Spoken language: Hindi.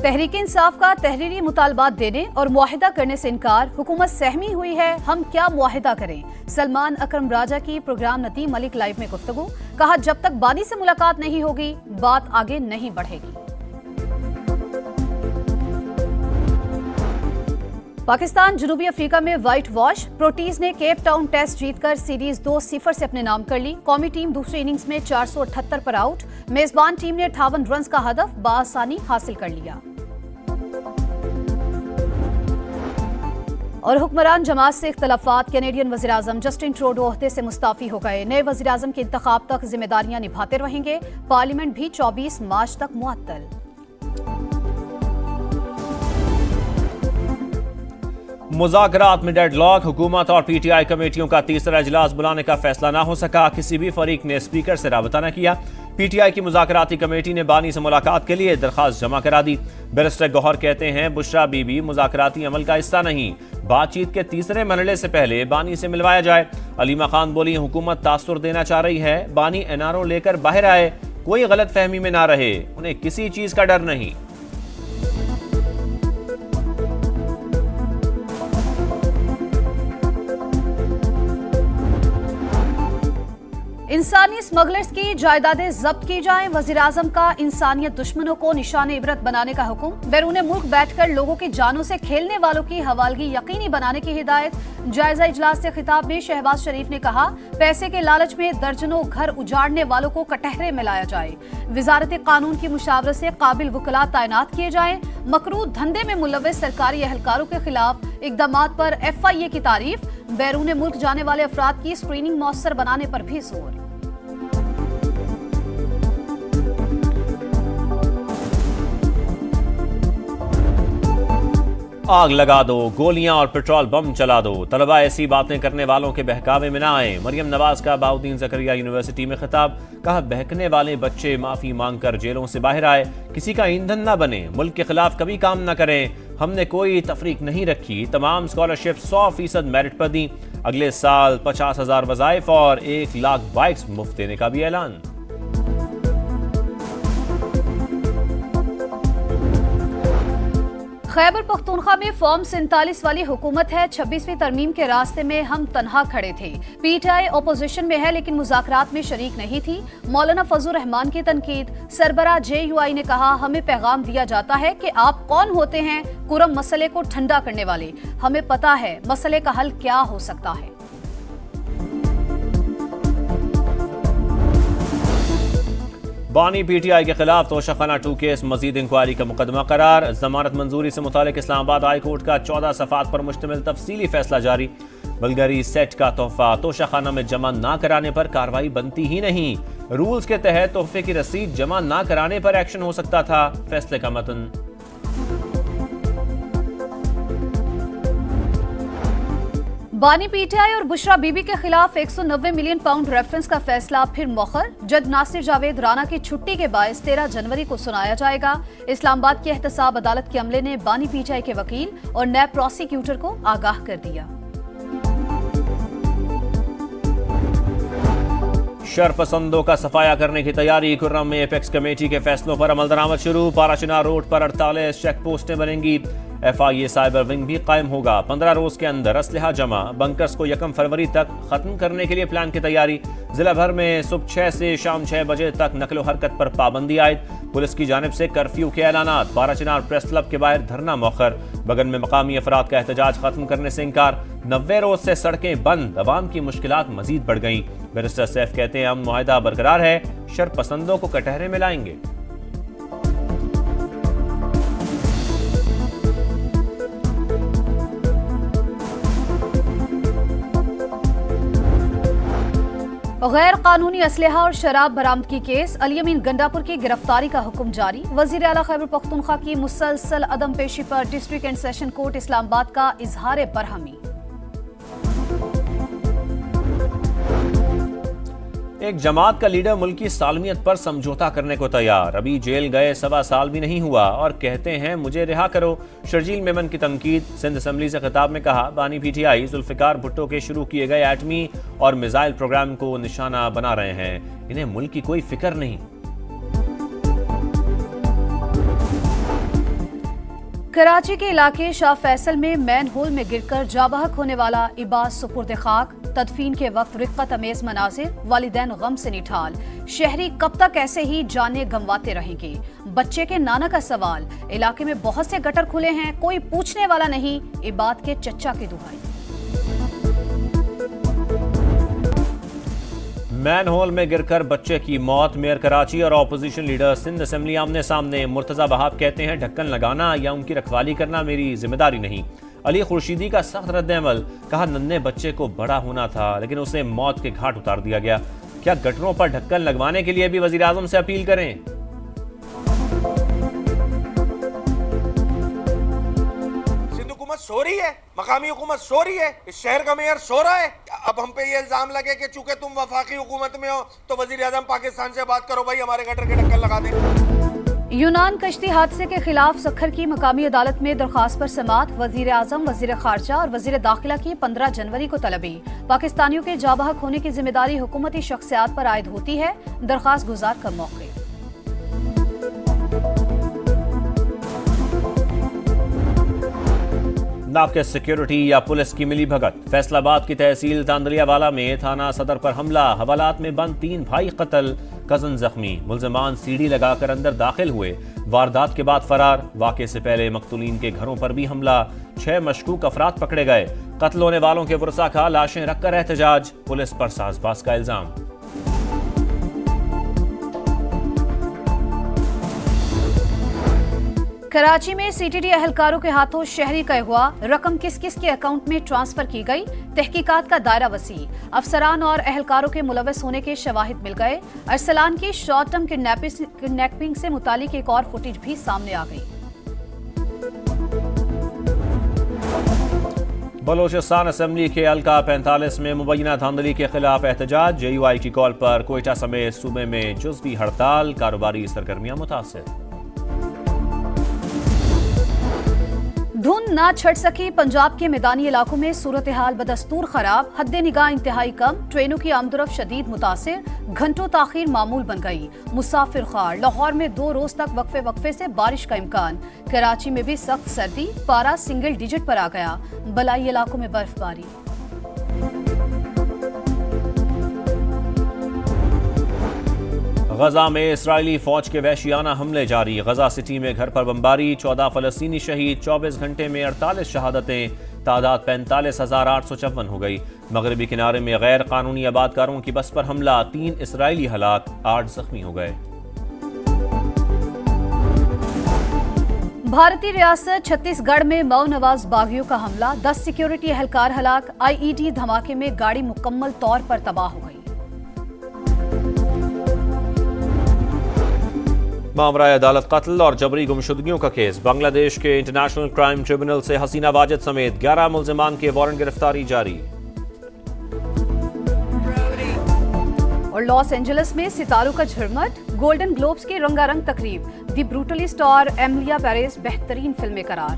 तहरीक इंसाफ का तहरीरी मुतालबात देने और मुआहिदा करने से इनकार, हुकूमत सहमी हुई है, हम क्या मुआहिदा करें। सलमान अकरम राजा की प्रोग्राम नदीम मलिक लाइव में गुफ्तगू, कहा जब तक बानी से मुलाकात नहीं होगी बात आगे नहीं बढ़ेगी। पाकिस्तान जनूबी अफ्रीका में व्हाइट वॉश, प्रोटीज ने केप टाउन टेस्ट जीतकर सीरीज 2-0 से अपने नाम कर ली। कौमी टीम दूसरी इनिंग्स में 478 पर आउट। मेजबान टीम ने 58 रन का हदफ बाआसानी हासिल कर लिया। और हुक्मरान जमात से इख्तलाफात, कैनेडियन वज़ीर-ए-आज़म जस्टिन ट्रूडो ओहदे से मुस्ताफी हो गए। नए वज़ीर-ए-आज़म के इंतखाब तक जिम्मेदारियां निभाते रहेंगे। पार्लियामेंट भी 24 मार्च तक मुअत्तल। मुज़ाकरात में डेडलॉक, हुकूमत और पीटीआई कमेटियों का तीसरा इजलास बुलाने का फैसला ना हो सका। किसी भी फरीक ने स्पीकर से राबता न किया। पीटीआई की मुज़ाकराती कमेटी ने बानी से मुलाकात के लिए दरखास्त जमा करा दी। बैरिस्टर गौहर कहते हैं बुशरा बीबी मुज़ाकराती अमल का हिस्सा नहीं, बातचीत के तीसरे मरहले से पहले बानी से मिलवाया जाए। अलीमा खान बोली हुकूमत तासुर देना चाह रही है, बानी एनआरओ लेकर बाहर आए, कोई गलत फहमी में ना रहे, उन्हें किसी चीज का डर नहीं। इंसानी स्मगलर्स की जायदादें जब्त की जाएं। वज़ीर-ए-आज़म का इंसानियत दुश्मनों को निशाने इबरत बनाने का हुक्म। बैरून मुल्क बैठकर लोगों की जानों से खेलने वालों की हवालगी यकीनी बनाने की हिदायत। जायजा इजलास से खिताब में शहबाज शरीफ ने कहा पैसे के लालच में दर्जनों घर उजाड़ने वालों को कटहरे में लाया जाए। वजारत कानून की मुशावरत से काबिल वकला तैनात किए जाएं। मकरू धंधे में मुलव्वस सरकारी एहलकारों के खिलाफ इकदामात पर FIA की तारीफ। बैरून मुल्क जाने वाले अफराद की स्क्रीनिंग मौसर बनाने पर भी जोर। आग लगा दो, गोलियां और पेट्रोल बम चला दो, तलबा ऐसी बातें करने वालों के बहकावे में ना आए। मरियम नवाज का बाउद्दीन ज़करिया यूनिवर्सिटी में खिताब, कहा बहकने वाले बच्चे माफी मांगकर जेलों से बाहर आए, किसी का ईंधन न बने, मुल्क के खिलाफ कभी काम न करें। हमने कोई तफरीक नहीं रखी, तमाम स्कॉलरशिप 100% मेरिट पर दी। अगले साल 50,000 वज़ाइफ और 1 लाख बाइक्स मुफ्त देने का भी ऐलान। खैबर पख्तूनख्वा में फॉर्म 47 वाली हुकूमत है। 26वीं तरमीम के रास्ते में हम तन्हा खड़े थे। पीटीआई ओपोजिशन में है लेकिन मुज़ाकरात में शरीक नहीं थी। मौलाना फजल रहमान की तनकीद। सरबरा JUI ने कहा हमें पैगाम दिया जाता है कि आप कौन होते हैं कुरम मसले को ठंडा करने वाले, हमें पता है मसले का हल क्या हो सकता है। बानी पीटीआई के खिलाफ तोशाखाना 2 केस मजीद इंक्वायरी का मुकदमा करार। जमानत मंजूरी से मुतालिक इस्लामाबाद हाई कोर्ट का 14 सफ़ात पर मुश्तमिल तफसीली फैसला जारी। बल्गरी सेट का तोहफा तोशाखाना में जमा ना कराने पर कार्रवाई बनती ही नहीं। रूल्स के तहत तोहफे की रसीद जमा ना कराने पर एक्शन हो सकता था। फैसले का मतन। बानी पीटीआई और बुशरा बीबी के खिलाफ 190 मिलियन पाउंड रेफरेंस का फैसला फिर मौखर। जज नासिर जावेद राना की छुट्टी के बायस 13 जनवरी को सुनाया जाएगा। इस्लामाबाद की एहतसाब अदालत के अमले ने बानी पीटीआई के वकील और नैब प्रोसिक्यूटर को आगाह कर दिया। शरपसंदों का सफाया करने की तैयारी। खुर्रम में एपेक्स कमेटी के फैसलों पर अमल दरामद शुरू। पाराचीनार रोड पर 48 चेक पोस्टें बनेंगी। FIA साइबर विंग भी कायम होगा। 15 रोज के अंदर असलहा जमा। बंकर्स को 1 फरवरी तक खत्म करने के लिए प्लान की तैयारी। जिला भर में सुबह 6 से शाम 6 बजे तक नकलो हरकत पर पाबंदी आयद। पुलिस की जानिब से कर्फ्यू के ऐलानात। पाराचीनार प्रेस क्लब के बाहर धरना मौखर। बगन में मकामी अफराद का एहतजाज खत्म करने से इनकार। 90 रोज से सड़कें बंद, अवाम की मुश्किलात मजीद बढ़ गई। बैरिस्टर सैफ कहते हैं अमन मुआहिदा बरकरार है, शरपसंदों को कटहरे में लाएंगे। गैर कानूनी असलहा और शराब बरामदगी केस। अली अमीन गंडापुर की गिरफ्तारी का हुक्म जारी। वजीर आला खैबर पख्तूनख्वा की मुसलसल अदम पेशी पर district and session court Islamabad का इजहार बरहमी। एक जमात का लीडर मुल्क की सालमियत पर समझौता करने को तैयार। अभी जेल गए 1.25 साल भी नहीं हुआ और कहते हैं मुझे रिहा करो। शर्जील मेमन की तनकीद। सिंध असम्बली से खिताब में कहा बानी पीटीआई जुल्फिकार भुट्टो के शुरू किए गए एटमी और मिसाइल प्रोग्राम को निशाना बना रहे हैं, इन्हें मुल्क की कोई फिक्र नहीं। कराची के इलाके शाह फैसल में मैन होल में गिरकर जाबहक होने वाला इबाद सुपुर्द खाक, तदफीन के वक्त रिक्कत अमेज मनाजिर, वालिदैन गम से निठाल। शहरी कब तक ऐसे ही जाने गंवाते रहेंगे? बच्चे के नाना का सवाल। इलाके में बहुत से गटर खुले हैं, कोई पूछने वाला नहीं, इबाद के चच्चा की दुहाई। मैन होल में गिरकर बच्चे की मौत। मेयर कराची और ऑपोजिशन लीडर सिंध असेंबली आमने सामने। मुर्तजा बहाब कहते हैं ढक्कन लगाना या उनकी रखवाली करना मेरी जिम्मेदारी नहीं। अली खुर्शीदी का सख्त रद्द-ए-अमल। कहा नन्हे बच्चे को बड़ा होना था लेकिन उसे मौत के घाट उतार दिया गया। क्या गटरों पर ढक्कन लगवाने के लिए भी वजीर आजम से अपील करें? सो रही है, मकामी हुकूमत सो रही है, इस शहर का मेयर सो रहा है। अब हम पे ये इल्जाम लगे कि चूंकि तुम वफाकी हुकूमत में हो तो वजीर आजम पाकिस्तान से बात करो, भाई हमारे गटर के ढक्कन लगा दें। यूनान कश्ती हादसे के खिलाफ सखर की मकामी अदालत में दरखास्त पर समाअत। वजीर आजम, वजीर खारजा और वजीर दाखिला की 15 जनवरी को तलबी। पाकिस्तानियों के जाबहक होने की जिम्मेदारी हुकूमती शख्सियात पर आयद होती है। दरखास्त गुजार का मौके। नाब के सिक्योरिटी या पुलिस की मिली भगत। फैसलाबाद की तहसील तांदलियावाला में थाना सदर पर हमला। हवालात में बंद 3 भाई कत्ल, कजन जख्मी। मुल्जिमान सीढ़ी लगाकर अंदर दाखिल हुए। वारदात के बाद फरार। वाक़े से पहले मकतूलीन के घरों पर भी हमला। 6 मशकूक अफराद पकड़े गए। कत्ल होने वालों के वरसा का लाशें रखकर एहतजाज। पुलिस पर साजबाज का इल्जाम। कराची में सीटीडी अहलकारों के हाथों शहरी का हुआ। रकम किस किस के अकाउंट में ट्रांसफर की गई? तहकीकात का दायरा वसी। अफसरान और अहलकारों के मुलव्वस होने के शवाहिद मिल गए। अरसलान की शॉर्ट टर्म किडनैपिंग से मुतालिक एक और फुटेज भी सामने आ गई। बलोचिस्तान असेंबली के हल्का 45 में मुबैना धांधली के खिलाफ एहतजाज। JUI की कॉल पर कोयटा समेत सूबे में जुज़वी हड़ताल। कारोबारी सरगर्मियां मुतासिर। धुंध ना छट सकी पंजाब के मैदानी इलाकों में सूरत हाल बदस्तूर खराब। हद्दे निगाह इंतहाई कम। ट्रेनों की आमदरफ शदीद मुतासिर। घंटों ताखीर मामूल बन गई। मुसाफिर खार। लाहौर में 2 रोज तक वक्फे से बारिश का इम्कान। कराची में भी सख्त सर्दी। पारा सिंगल डिजिट पर आ गया। बलाई इलाकों में बर्फबारी। गजा में इस्राएली फौज के वहशियाना हमले जारी। गजा सिटी में घर पर बमबारी। 14 फलस्तीनी शहीद। 24 घंटे में 48 शहादतें। तादाद 45,854 हो गई। मगरबी किनारे में गैर कानूनी आबादकारों की बस पर हमला। 3 इस्राएली हलाक, 8 जख्मी हो गए। भारतीय रियासत छत्तीसगढ़ में मऊ नवाज बागियों का हमला। 10 सिक्योरिटी एहलकार हलाक। IED धमाके में गाड़ी मुकम्मल तौर पर तबाह हो गई। मामरा अदालत कत्ल और जबरी गुमशुदगियों का केस। बांग्लादेश के इंटरनेशनल क्राइम ट्रिब्यूनल से हसीना वाजिद समेत 11 मुल्जिमान के वारंट गिरफ्तारी जारी। और लॉस एंजलिस में सितारों का झुरमट। गोल्डन ग्लोब्स की रंगारंग तकरीब। दी ब्रूटलिस्ट और एमिलिया पेरेस बेहतरीन फिल्में करार।